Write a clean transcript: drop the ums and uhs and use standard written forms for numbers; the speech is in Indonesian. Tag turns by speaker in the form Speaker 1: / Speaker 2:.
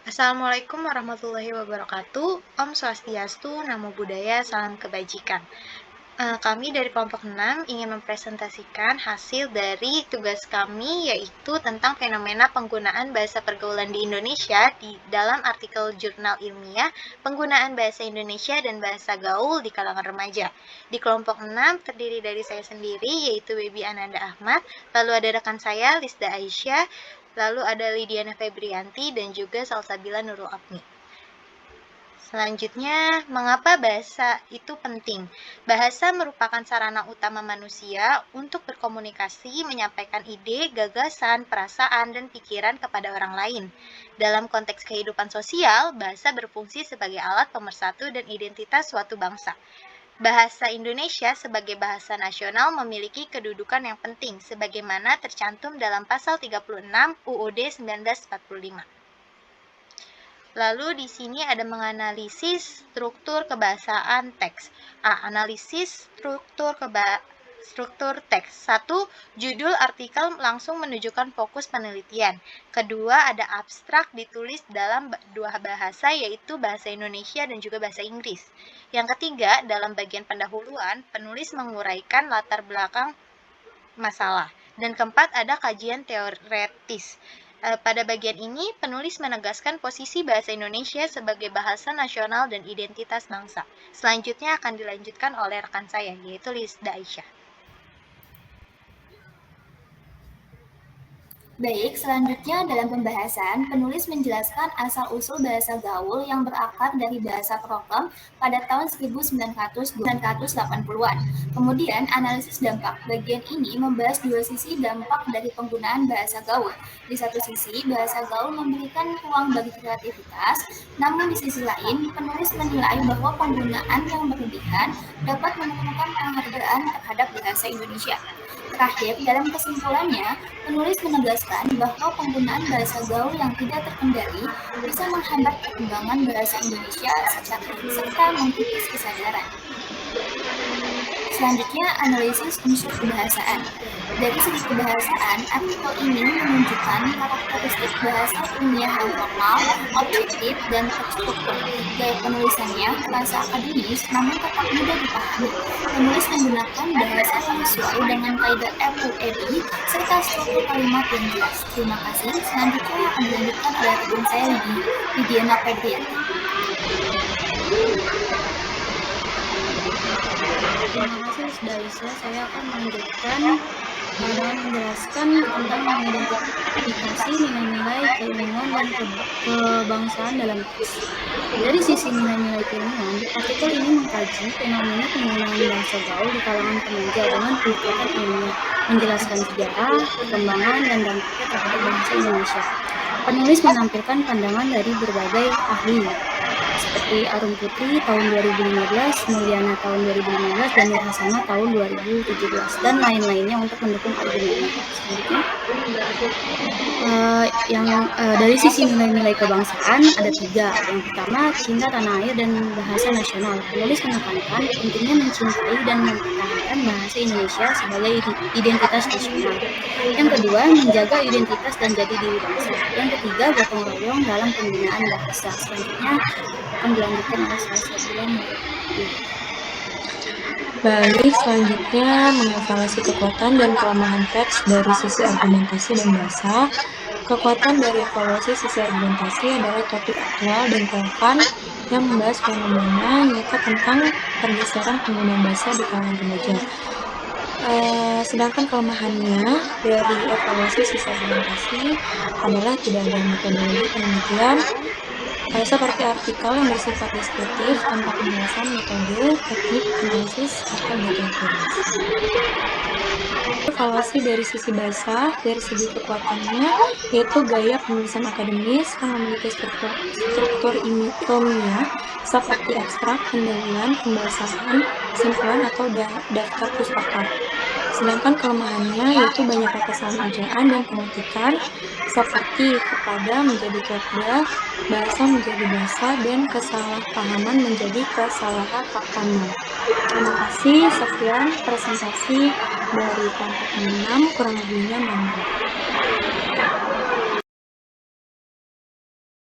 Speaker 1: Assalamualaikum warahmatullahi wabarakatuh. Om Swastiastu, Namo Buddhaya, Salam Kebajikan. Kami dari kelompok 6 ingin mempresentasikan hasil dari tugas kami, yaitu tentang fenomena penggunaan bahasa pergaulan di Indonesia di dalam artikel jurnal ilmiah penggunaan bahasa Indonesia dan bahasa gaul di kalangan remaja. Di kelompok 6 terdiri dari saya sendiri, yaitu Baby Ananda Ahmad, lalu ada rekan saya Lisda Aisyah, lalu ada Lidiana Febrianti, dan juga Salsabila Nurul Apni. Selanjutnya, mengapa bahasa itu penting? Bahasa merupakan sarana utama manusia untuk berkomunikasi, menyampaikan ide, gagasan, perasaan, dan pikiran kepada orang lain. Dalam konteks kehidupan sosial, bahasa berfungsi sebagai alat pemersatu dan identitas suatu bangsa. Bahasa Indonesia sebagai bahasa nasional memiliki kedudukan yang penting, sebagaimana tercantum dalam pasal 36 UUD 1945. Lalu di sini ada menganalisis struktur kebahasaan teks. Analisis struktur teks. 1. Judul artikel langsung menunjukkan fokus penelitian. Kedua, ada abstrak ditulis dalam dua bahasa, yaitu bahasa Indonesia dan juga bahasa Inggris. Yang ketiga, dalam bagian pendahuluan, penulis menguraikan latar belakang masalah. Dan keempat, ada kajian teoretis. Pada bagian ini, penulis menegaskan posisi bahasa Indonesia sebagai bahasa nasional dan identitas bangsa. Selanjutnya akan dilanjutkan oleh rekan saya, yaitu Lisda Aisyah.
Speaker 2: Baik, selanjutnya dalam pembahasan, penulis menjelaskan asal-usul bahasa gaul yang berakar dari bahasa prokem pada tahun 1980-an. Kemudian, analisis dampak. Bagian ini membahas dua sisi dampak dari penggunaan bahasa gaul. Di satu sisi, bahasa gaul memberikan ruang bagi kreativitas, namun di sisi lain, penulis menilai bahwa penggunaan yang berlebihan dapat menurunkan penghargaan terhadap bahasa Indonesia. Terakhir, dalam kesimpulannya, penulis menegaskan bahwa penggunaan bahasa gaul yang tidak terkendali bisa menghambat perkembangan bahasa Indonesia serta mengkikis kesadaran. Selanjutnya, analisis unsur kebahasaan. Dari segi kebahasaan, artikel ini menunjukkan karakteristik bahasa ilmiah yang formal, objektif, dan terstruktur. Gaya penulisannya terasa akademis, namun tetap mudah dipahami. Penulis menggunakan bahasa yang sesuai dengan kaidah FUMI serta struktur kalimat yang jelas. Terima kasih. Selanjutnya akan dilanjutkan oleh rekan saya Lidiana Febrianti.
Speaker 3: Terima kasih Lisda Aisyah. Saya akan melanjutkan dengan menjelaskan tentang mengidentifikasi nilai-nilai keilmuan dan kebangsaan dalam teks. Dari sisi nilai-nilai keilmuan, artikel ini mengkaji fenomena penggunaan bahasa gaul di kalangan remaja dengan pendekatan ilmiah, menjelaskan sejarah, perkembangan, dan dampaknya terhadap bahasa Indonesia. Penulis menampilkan pandangan dari berbagai ahli, seperti Arum Putri tahun 2015, Mulyana tahun 2015, dan Nur Hasanah tahun 2017, dan lain-lainnya untuk mendukung argumennya. Selanjutnya, dari sisi nilai-nilai kebangsaan ada tiga. Yang pertama, cinta tanah air dan bahasa nasional. Penulis menekankan pentingnya mencintai dan mempertahankan bahasa Indonesia sebagai identitas nasional. Yang kedua, menjaga identitas dan jati diri bangsa. Yang ketiga, gotong royong dalam pembinaan bahasa. Selanjutnya akan dilanjutkan oleh Salsabila Nurul Apni.
Speaker 4: Baik, selanjutnya mengevaluasi kekuatan dan kelemahan teks dari sisi argumentasi dan bahasa. Kekuatan dari evaluasi sisi argumentasi adalah topik aktual dan relevan yang membahas fenomena nyata tentang pergeseran penggunaan bahasa di kalangan remaja. Sedangkan kelemahannya dari evaluasi sisi argumentasi adalah tidak ada metodologi penelitian seperti artikel yang bersifat deskriptif tanpa penjelasan metode, teknik, analisis, atau data. Evaluasi dari sisi bahasa, dari segi kekuatannya, yaitu gaya penulisan akademis yang memiliki struktur ilmiah seperti abstrak, pendahuluan, pembahasan, kesimpulan, atau daftar pustaka. Sedangkan kelemahannya yaitu banyaknya kesalahan ejaan dan pengetikan seperti kepada menjadi kepada, bahasa menjadi bahasa, dan kesalahpahaman menjadi kesalahpahaman. Terima kasih, sekian presentasi dari kelompok 6, kurang lebihnya mohon maaf.